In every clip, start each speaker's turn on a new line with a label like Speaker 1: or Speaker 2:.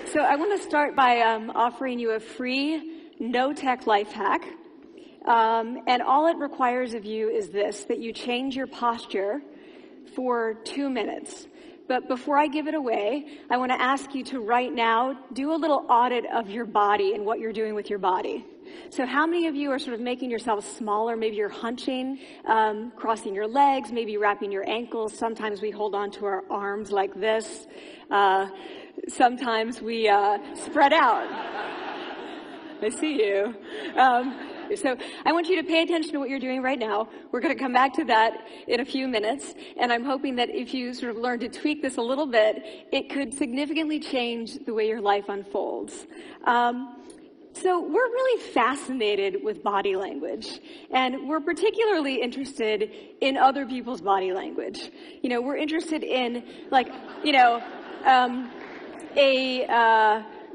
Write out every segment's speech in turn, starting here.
Speaker 1: So I want to start by offering you a free, no-tech life hack. And all it requires of you is this, that you change your posture for 2 minutes. But before I give it away, I want to ask you to right now do a little audit of your body and what you're doing with your body. So how many of you are sort of making yourself smaller? Maybe you're hunching, crossing your legs, maybe wrapping your ankles. Sometimes we hold on to our arms like this. Sometimes we spread out. I see you. So I want you to pay attention to what you're doing right now. We're going to come back to that in a few minutes. And I'm hoping that if you sort of learn to tweak this a little bit, it could significantly change the way your life unfolds. So we're really fascinated with body language, and we're particularly interested in other people's body language. You know, we're interested in, like, you know,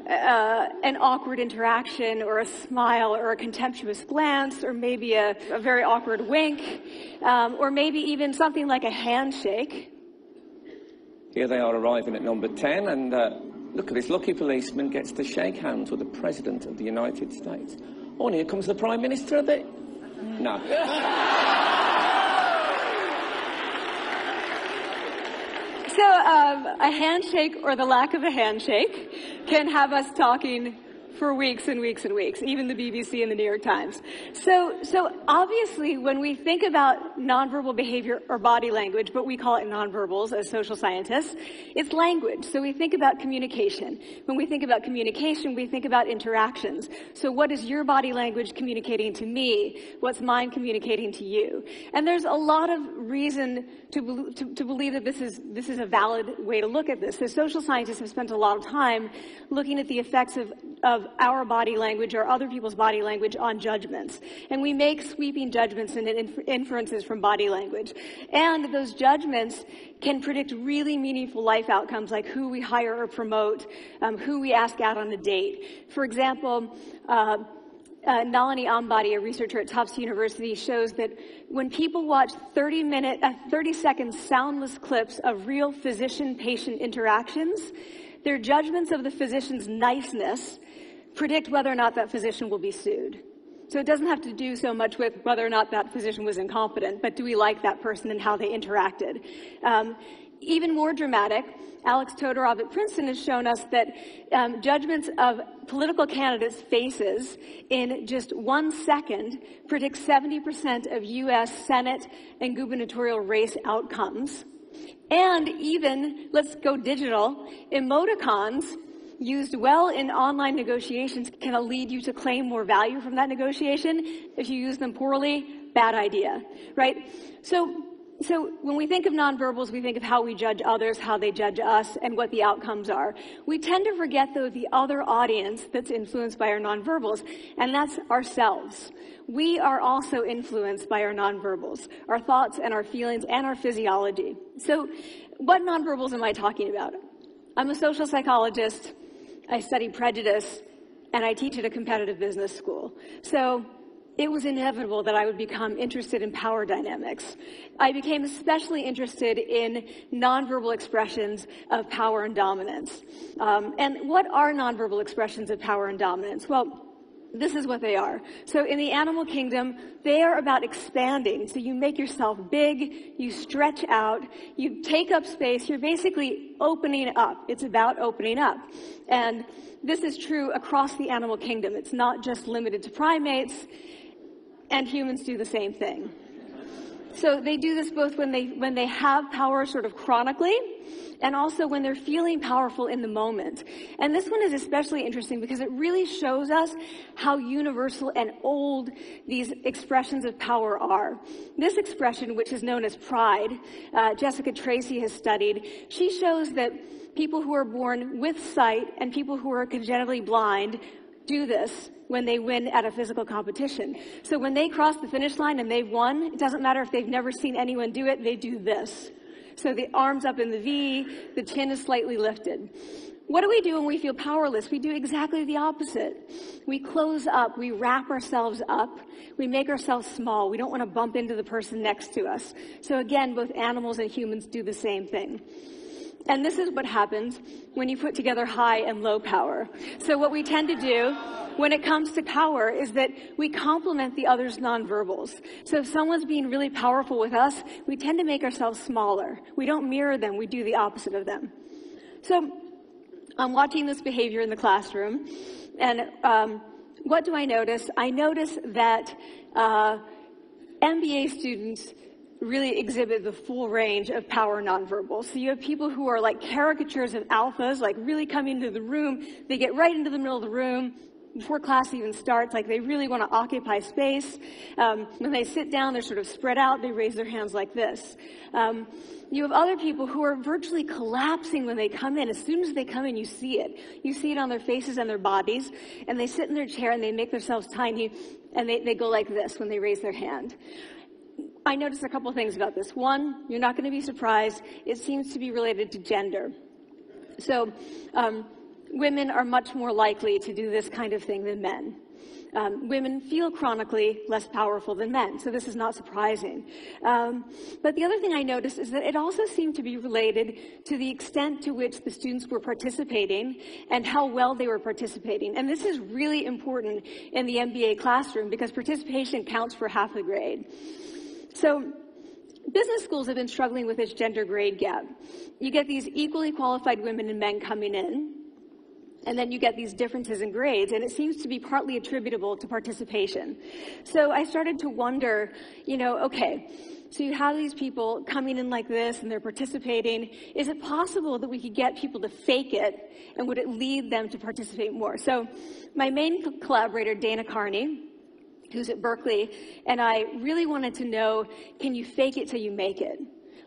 Speaker 1: an awkward interaction, or a smile, or a contemptuous glance, or maybe a very awkward wink, or maybe even something like a handshake.
Speaker 2: Here they are arriving at number 10, and look at this lucky policeman gets to shake hands with the President of the United States. Oh, and here comes the Prime Minister of it. No.
Speaker 1: So a handshake, or the lack of a handshake, can have us talking for weeks and weeks and weeks, even the BBC and the New York Times. So obviously, when we think about nonverbal behavior or body language, but we call it nonverbals as social scientists, it's language. So we think about communication. When we think about communication, we think about interactions. So what is your body language communicating to me? What's mine communicating to you? And there's a lot of reason to believe that this is a valid way to look at this. So social scientists have spent a lot of time looking at the effects of our body language or other people's body language on judgments. And we make sweeping judgments and inferences from body language. And those judgments can predict really meaningful life outcomes, like who we hire or promote, who we ask out on a date. For example, Nalini Ambady, a researcher at Tufts University, shows that when people watch 30-second soundless clips of real physician-patient interactions, their judgments of the physician's niceness predict whether or not that physician will be sued. So it doesn't have to do so much with whether or not that physician was incompetent, but do we like that person and how they interacted? Even more dramatic, Alex Todorov at Princeton has shown us that judgments of political candidates' faces in just 1 second predict 70% of U.S. Senate and gubernatorial race outcomes. And even, let's go digital, emoticons used well in online negotiations can lead you to claim more value from that negotiation. If you use them poorly, bad idea, right? So when we think of nonverbals, we think of how we judge others, how they judge us, and what the outcomes are. We tend to forget, though, the other audience that's influenced by our nonverbals, and that's ourselves. We are also influenced by our nonverbals, our thoughts and our feelings and our physiology. So what nonverbals am I talking about? I'm a social psychologist. I study prejudice, and I teach at a competitive business school. So it was inevitable that I would become interested in power dynamics. I became especially interested in nonverbal expressions of power and dominance. And what are nonverbal expressions of power and dominance? Well, this is what they are. So in the animal kingdom, they are about expanding. So you make yourself big, you stretch out, you take up space, you're basically opening up. It's about opening up. And this is true across the animal kingdom. It's not just limited to primates, and humans do the same thing. So they do this both when they have power sort of chronically, and also when they're feeling powerful in the moment. And this one is especially interesting because it really shows us how universal and old these expressions of power are. This expression, which is known as pride, Jessica Tracy has studied, she shows that people who are born with sight and people who are congenitally blind do this when they win at a physical competition. So when they cross the finish line and they've won, it doesn't matter if they've never seen anyone do it, they do this. So the arms up in the V, the chin is slightly lifted. What do we do when we feel powerless? We do exactly the opposite. We close up, we wrap ourselves up, we make ourselves small. We don't want to bump into the person next to us. So again, both animals and humans do the same thing. And this is what happens when you put together high and low power. So what we tend to do when it comes to power is that we complement the other's nonverbals. So if someone's being really powerful with us, we tend to make ourselves smaller. We don't mirror them, we do the opposite of them. So I'm watching this behavior in the classroom, and what do I notice? I notice that MBA students really exhibit the full range of power nonverbals. So you have people who are like caricatures of alphas, like really come into the room, they get right into the middle of the room before class even starts, like they really want to occupy space. When they sit down, they're sort of spread out, they raise their hands like this. You have other people who are virtually collapsing when they come in. As soon as they come in, you see it. You see it on their faces and their bodies, and they sit in their chair and they make themselves tiny, and they go like this when they raise their hand. I noticed a couple things about this. One, you're not going to be surprised. It seems to be related to gender. So women are much more likely to do this kind of thing than men. Women feel chronically less powerful than men, so this is not surprising. But the other thing I noticed is that it also seemed to be related to the extent to which the students were participating and how well they were participating. And this is really important in the MBA classroom because participation counts for half the grade. So business schools have been struggling with this gender grade gap. You get these equally qualified women and men coming in, and then you get these differences in grades, and it seems to be partly attributable to participation. So I started to wonder, okay, so you have these people coming in like this, and they're participating. Is it possible that we could get people to fake it, and would it lead them to participate more? So my main collaborator, Dana Carney, who's at Berkeley, and I really wanted to know, can you fake it till you make it?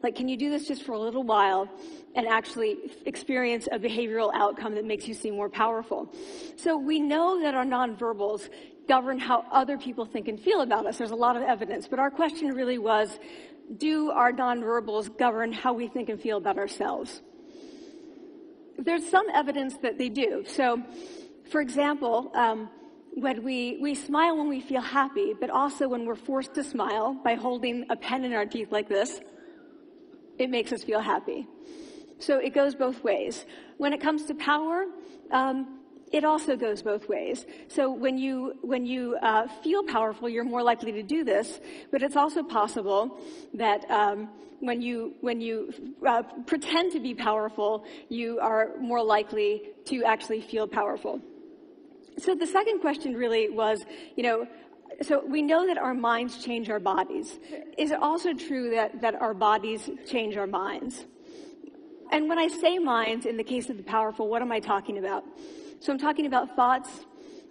Speaker 1: Like, can you do this just for a little while and actually experience a behavioral outcome that makes you seem more powerful? So we know that our nonverbals govern how other people think and feel about us. There's a lot of evidence, but our question really was, do our nonverbals govern how we think and feel about ourselves? There's some evidence that they do. So, for example, when we smile when we feel happy, but also when we're forced to smile by holding a pen in our teeth like this, it makes us feel happy. So it goes both ways. When it comes to power, it also goes both ways. So when you feel powerful, you're more likely to do this, but it's also possible that when you pretend to be powerful, you are more likely to actually feel powerful. So the second question really was, so we know that our minds change our bodies. Is it also true that our bodies change our minds? And when I say minds, in the case of the powerful, what am I talking about? So I'm talking about thoughts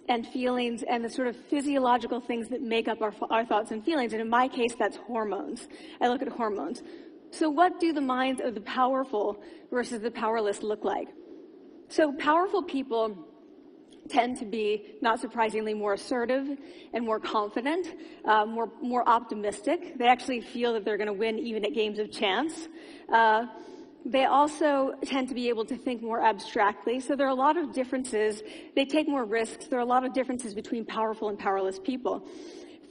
Speaker 1: and feelings and the sort of physiological things that make up our thoughts and feelings. And in my case, that's hormones. I look at hormones. So what do the minds of the powerful versus the powerless look like? So powerful people tend to be, not surprisingly, more assertive and more confident, more optimistic. They actually feel that they're going to win even at games of chance. They also tend to be able to think more abstractly. So there are a lot of differences. They take more risks. There are a lot of differences between powerful and powerless people.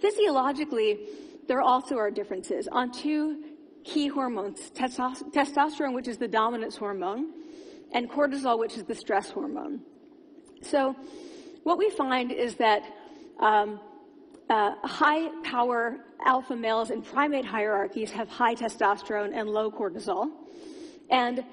Speaker 1: Physiologically, there also are differences on two key hormones, testosterone, which is the dominance hormone, and cortisol, which is the stress hormone. So what we find is that high-power alpha males in primate hierarchies have high testosterone and low cortisol. And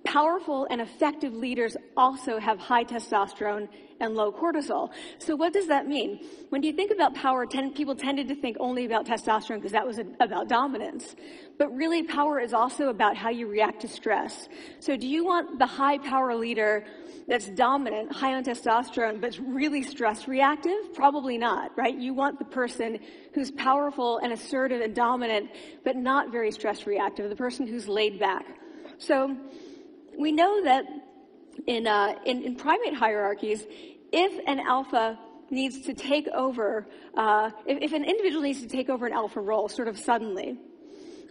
Speaker 1: powerful and effective leaders also have high testosterone and low cortisol. So what does that mean? When you think about power, people tended to think only about testosterone because that was about dominance. But really, power is also about how you react to stress. So do you want the high-power leader that's dominant, high on testosterone, but really stress reactive? Probably not, right? You want the person who's powerful and assertive and dominant, but not very stress reactive, the person who's laid back. So we know that in primate hierarchies, if an alpha needs to take over, if an individual needs to take over an alpha role sort of suddenly,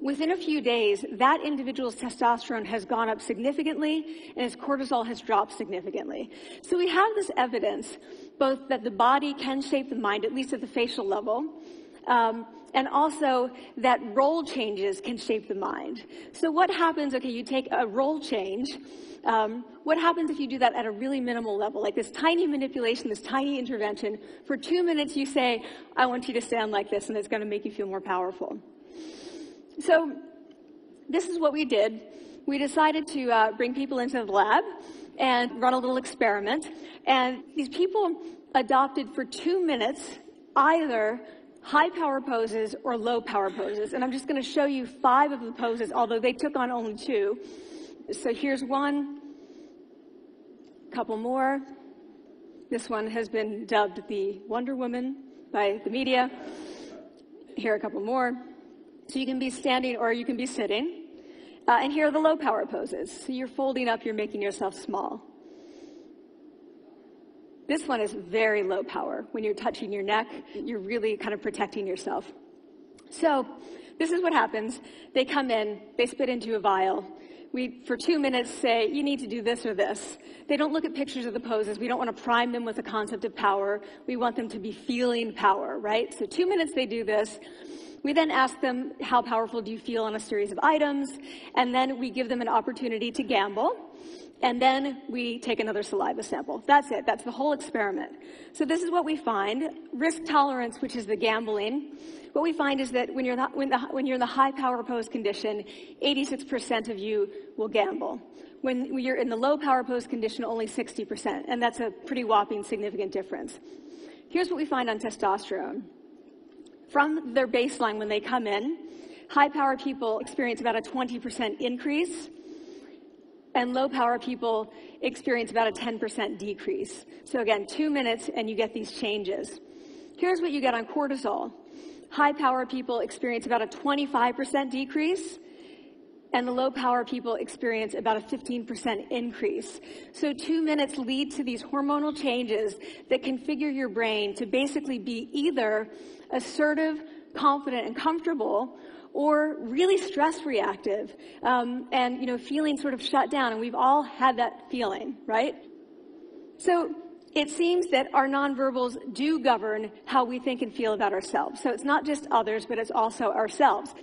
Speaker 1: within a few days, that individual's testosterone has gone up significantly and his cortisol has dropped significantly. So we have this evidence, both that the body can shape the mind, at least at the facial level, And also that role changes can shape the mind. So what happens, okay, you take a role change, what happens if you do that at a really minimal level, like this tiny manipulation, this tiny intervention? For 2 minutes you say, I want you to stand like this, and it's going to make you feel more powerful. So this is what we did. We decided to bring people into the lab and run a little experiment. And these people adopted for 2 minutes either high power poses or low power poses. And I'm just going to show you 5 of the poses, although they took on only 2. So here's one, a couple more. This one has been dubbed the Wonder Woman by the media. Here are a couple more. So you can be standing or you can be sitting. And here are the low power poses. So you're folding up, you're making yourself small. This one is very low power. When you're touching your neck, you're really kind of protecting yourself. So this is what happens. They come in, they spit into a vial. We, for 2 minutes, say, you need to do this or this. They don't look at pictures of the poses. We don't want to prime them with the concept of power. We want them to be feeling power, right? So 2 minutes they do this. We then ask them, how powerful do you feel on a series of items? And then we give them an opportunity to gamble. And then we take another saliva sample. That's it. That's the whole experiment. So this is what we find. Risk tolerance, which is the gambling. What we find is that when you're in the high power pose condition, 86% of you will gamble. When you're in the low power pose condition, only 60%. And that's a pretty whopping significant difference. Here's what we find on testosterone. From their baseline when they come in, high power people experience about a 20% increase. And low power people experience about a 10% decrease. So again, 2 minutes and you get these changes. Here's what you get on cortisol. High power people experience about a 25% decrease, and the low power people experience about a 15% increase. So 2 minutes lead to these hormonal changes that configure your brain to basically be either assertive, confident, and comfortable, or really stress reactive, and feeling sort of shut down. And we've all had that feeling, right? So it seems that our nonverbals do govern how we think and feel about ourselves. So it's not just others, but it's also ourselves.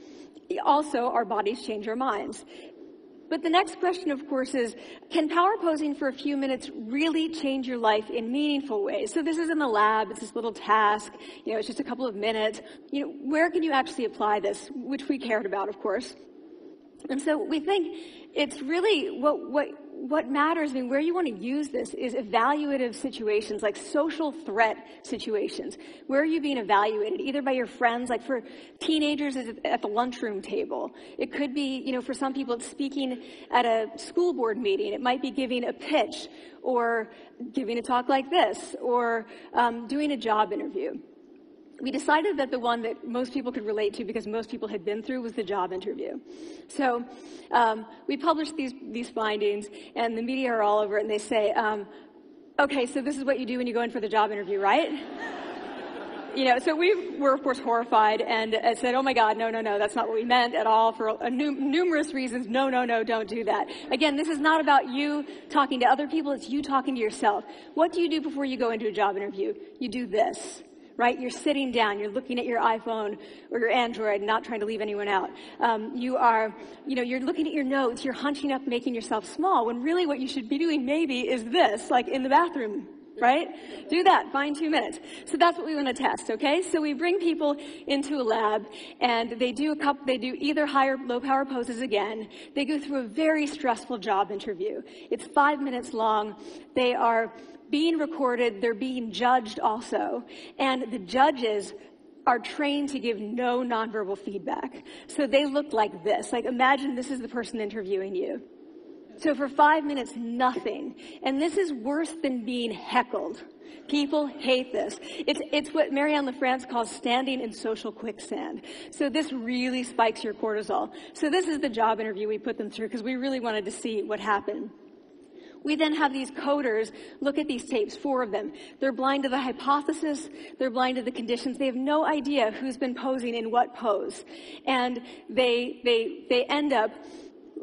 Speaker 1: Also, our bodies change our minds. But the next question, of course, is, can power posing for a few minutes really change your life in meaningful ways? So this is in the lab, it's this little task, it's just a couple of minutes. Where can you actually apply this, which we cared about, of course. And so we think it's really what matters, where you want to use this is evaluative situations, like social threat situations. Where are you being evaluated? Either by your friends, like for teenagers at the lunchroom table. It could be, for some people, it's speaking at a school board meeting. It might be giving a pitch, or giving a talk like this, or doing a job interview. We decided that the one that most people could relate to, because most people had been through, was the job interview. So we published these findings, and the media are all over it, and they say, okay, so this is what you do when you go in for the job interview, right? So we were, of course, horrified and said, oh my God, no, that's not what we meant at all, for numerous reasons. No, don't do that. Again, this is not about you talking to other people, it's you talking to yourself. What do you do before you go into a job interview? You do this. Right? You're sitting down, you're looking at your iPhone or your Android, not trying to leave anyone out. You're looking at your notes, you're hunching up, making yourself small, when really what you should be doing maybe is this, like in the bathroom, right? Do that, find 2 minutes. So that's what we want to test, okay? So we bring people into a lab, and they do either high or low power poses again. They go through a very stressful job interview. It's 5 minutes long. They are being recorded, they're being judged also, and the judges are trained to give no nonverbal feedback. So they look like this. Like, imagine this is the person interviewing you. So for 5 minutes, nothing. And this is worse than being heckled. People hate this. It's what Marianne LaFrance calls standing in social quicksand. So this really spikes your cortisol. So this is the job interview we put them through, because we really wanted to see what happened. We then have these coders look at these tapes, 4 of them. They're blind to the hypothesis, they're blind to the conditions. They have no idea who's been posing in what pose. And they end up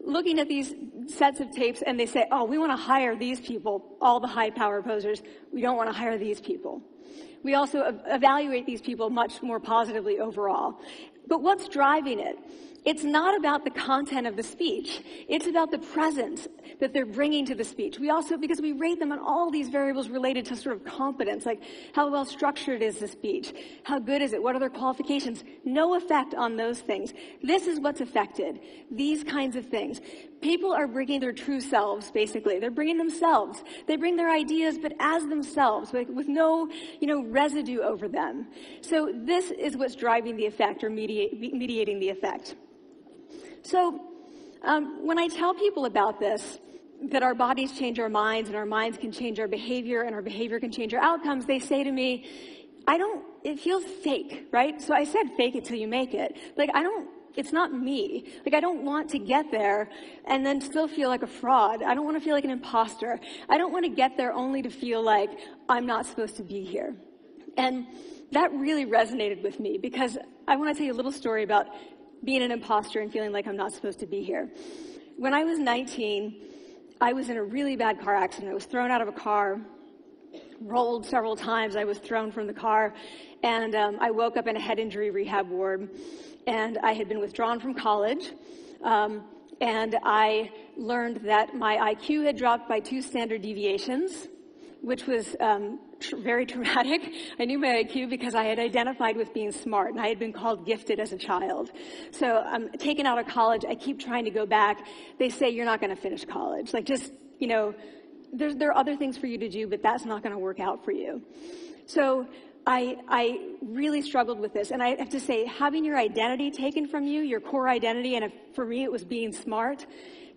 Speaker 1: looking at these sets of tapes, and they say, oh, we want to hire these people, all the high power posers. We don't want to hire these people. We also evaluate these people much more positively overall. But what's driving it? It's not about the content of the speech. It's about the presence that they're bringing to the speech. We also, because we rate them on all these variables related to sort of competence, like how well structured is the speech? How good is it? What are their qualifications? No effect on those things. This is what's affected. These kinds of things. People are bringing their true selves, basically. They're bringing themselves. They bring their ideas, but as themselves, with no, residue over them. So this is what's driving the effect or mediating the effect. So when I tell people about this, that our bodies change our minds and our minds can change our behavior and our behavior can change our outcomes, they say to me, it feels fake, right? So I said fake it till you make it. It's not me. I don't want to get there and then still feel like a fraud. I don't want to feel like an imposter. I don't want to get there only to feel like I'm not supposed to be here. And that really resonated with me because I want to tell you a little story about being an imposter and feeling like I'm not supposed to be here. When I was 19, I was in a really bad car accident. I was thrown out of a car, rolled several times. I was thrown from the car, and I woke up in a head injury rehab ward, and I had been withdrawn from college, and I learned that my IQ had dropped by 2 standard deviations, which was very traumatic. I knew my IQ because I had identified with being smart, and I had been called gifted as a child. So I'm taken out of college. I keep trying to go back. They say, you're not going to finish college. There are other things for you to do, but that's not going to work out for you. So I really struggled with this. And I have to say, having your identity taken from you, your core identity, and for me it was being smart,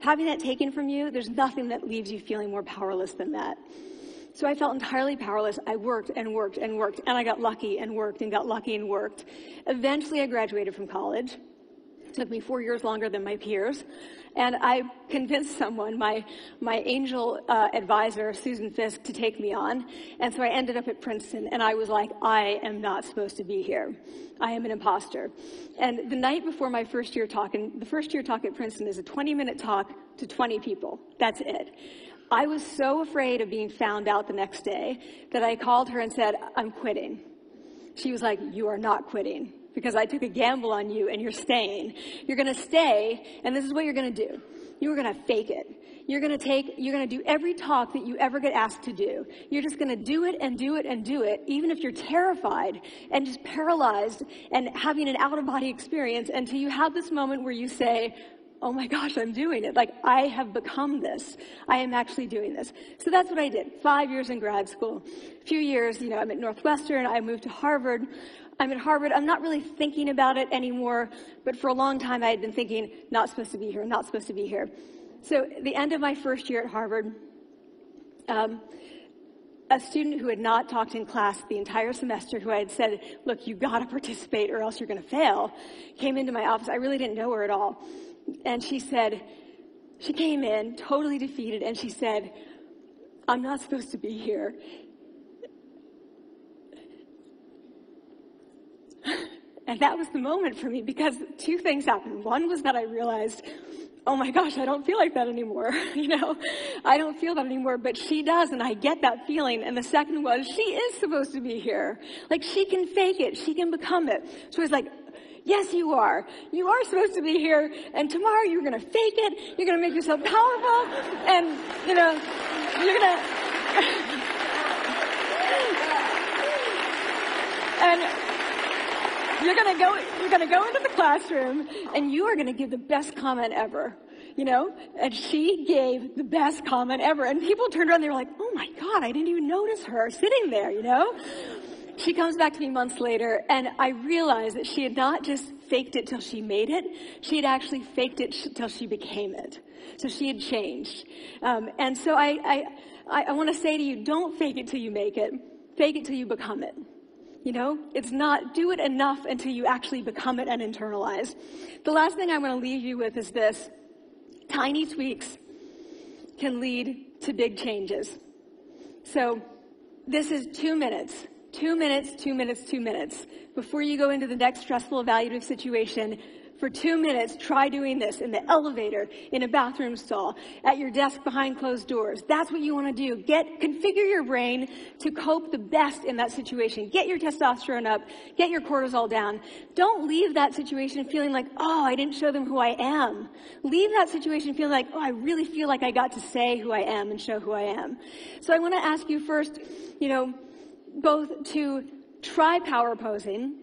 Speaker 1: having that taken from you, there's nothing that leaves you feeling more powerless than that. So I felt entirely powerless. I worked and worked and worked, and I got lucky and worked and got lucky and worked. Eventually, I graduated from college. It took me 4 years longer than my peers. And I convinced someone, my angel advisor, Susan Fisk, to take me on. And so I ended up at Princeton, and I was like, I am not supposed to be here. I am an imposter. And the night before my first year talk, and the first year talk at Princeton is a 20-minute talk to 20 people. That's it. I was so afraid of being found out the next day that I called her and said, I'm quitting. She was like, you are not quitting because I took a gamble on you and you're staying. You're going to stay, and this is what you're going to do. You're going to fake it. You're going to do every talk that you ever get asked to do. You're just going to do it and do it and do it, even if you're terrified and just paralyzed and having an out-of-body experience until you have this moment where you say, oh my gosh, I'm doing it. I have become this. I am actually doing this. So that's what I did. 5 years in grad school. A few years, I'm at Northwestern. I moved to Harvard. I'm at Harvard. I'm not really thinking about it anymore, but for a long time I had been thinking, not supposed to be here, not supposed to be here. So at the end of my first year at Harvard, a student who had not talked in class the entire semester, who I had said, look, you got to participate or else you're going to fail, came into my office. I really didn't know her at all. And she came in totally defeated, and she said, I'm not supposed to be here. And that was the moment for me because 2 things happened. One was that I realized, oh my gosh, I don't feel like that anymore. I don't feel that anymore, but she does, and I get that feeling. And the second was, she is supposed to be here. She can fake it. She can become it. So I was like, yes, you are. You are supposed to be here, and tomorrow you're going to fake it. You're going to make yourself powerful, and, you're going to... and you're going to go into the classroom, and you are going to give the best comment ever, And she gave the best comment ever, and people turned around, and they were like, oh my God, I didn't even notice her sitting there, She comes back to me months later, and I realized that she had not just faked it till she made it, she had actually faked it till she became it. So she had changed. And so I want to say to you, don't fake it till you make it. Fake it till you become it. It's not do it enough until you actually become it and internalize. The last thing I'm going to leave you with is this. Tiny tweaks can lead to big changes. So this is 2 minutes. 2 minutes, 2 minutes, 2 minutes. Before you go into the next stressful evaluative situation, For 2 minutes, try doing this in the elevator, in a bathroom stall, at your desk behind closed doors. That's what you want to do. Configure your brain to cope the best in that situation. Get your testosterone up. Get your cortisol down. Don't leave that situation feeling like, oh, I didn't show them who I am. Leave that situation feeling like, oh, I really feel like I got to say who I am and show who I am. So I want to ask you first, both to try power posing,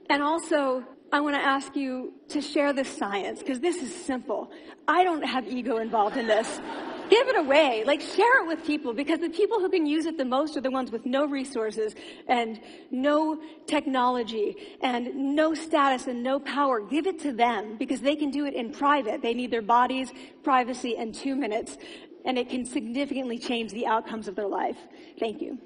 Speaker 1: and also I want to ask you to share this science, because this is simple. I don't have ego involved in this. Give it away. Share it with people, because the people who can use it the most are the ones with no resources and no technology and no status and no power. Give it to them, because they can do it in private. They need their bodies, privacy, and 2 minutes, and it can significantly change the outcomes of their life. Thank you.